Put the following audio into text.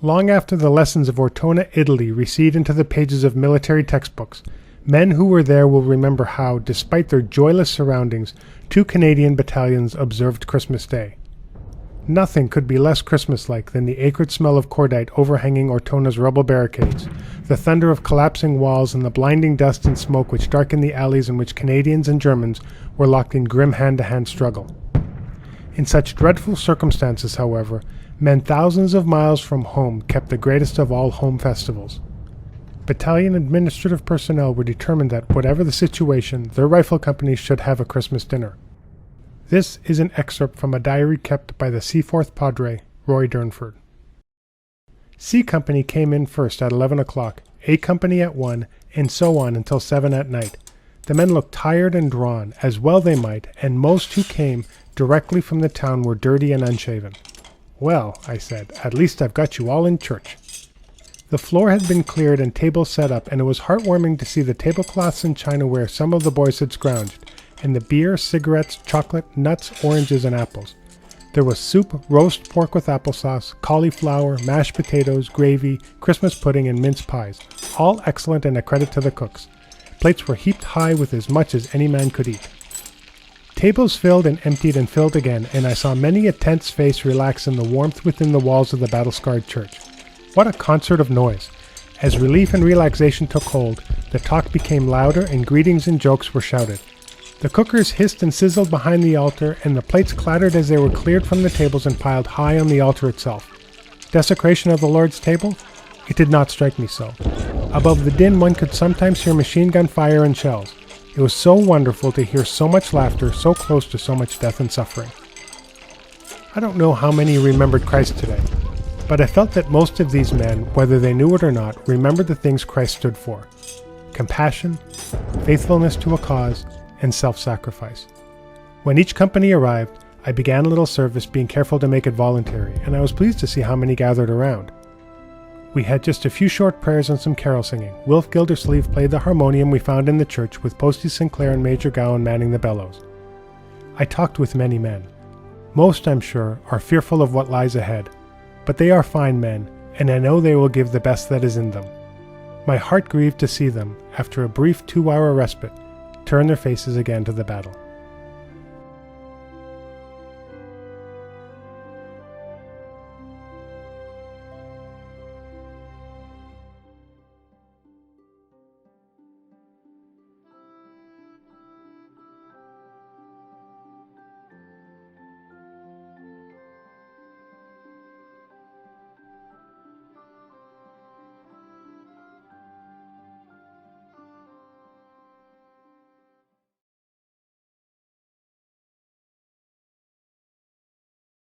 Long after the lessons of Ortona, Italy recede into the pages of military textbooks, men who were there will remember how, despite their joyless surroundings, 2 Canadian battalions observed Christmas Day. Nothing could be less Christmas-like than the acrid smell of cordite overhanging Ortona's rubble barricades, the thunder of collapsing walls, and the blinding dust and smoke which darkened the alleys in which Canadians and Germans were locked in grim hand-to-hand struggle. In such dreadful circumstances, however, men thousands of miles from home kept the greatest of all home festivals. Battalion administrative personnel were determined that, whatever the situation, their rifle companies should have a Christmas dinner. This is an excerpt from a diary kept by the Seaforth padre, Roy Durnford. C Company came in first at 11 o'clock, A Company at 1, and so on until 7 at night. The men looked tired and drawn, as well they might, and most who came directly from the town were dirty and unshaven. "Well," I said, "at least I've got you all in church." The floor had been cleared and tables set up, and it was heartwarming to see the tablecloths and chinaware some of the boys had scrounged, and the beer, cigarettes, chocolate, nuts, oranges, and apples. There was soup, roast pork with applesauce, cauliflower, mashed potatoes, gravy, Christmas pudding, and mince pies, all excellent and a credit to the cooks. Plates were heaped high with as much as any man could eat. Tables filled and emptied and filled again, and I saw many a tense face relax in the warmth within the walls of the battle-scarred church. What a concert of noise! As relief and relaxation took hold, the talk became louder and greetings and jokes were shouted. The cookers hissed and sizzled behind the altar, and the plates clattered as they were cleared from the tables and piled high on the altar itself. Desecration of the Lord's table? It did not strike me so. Above the din one could sometimes hear machine gun fire and shells. It was so wonderful to hear so much laughter so close to so much death and suffering. I don't know how many remembered Christ today, but I felt that most of these men, whether they knew it or not, remembered the things Christ stood for: compassion, faithfulness to a cause, and self-sacrifice. When each company arrived, I began a little service, being careful to make it voluntary, and I was pleased to see how many gathered around. We had just a few short prayers and some carol singing. Wilf Gildersleeve played the harmonium we found in the church, with Posty Sinclair and Major Gowan manning the bellows. I talked with many men. Most, I'm sure, are fearful of what lies ahead, but they are fine men, and I know they will give the best that is in them. My heart grieved to see them, after a brief 2-hour respite, turn their faces again to the battle.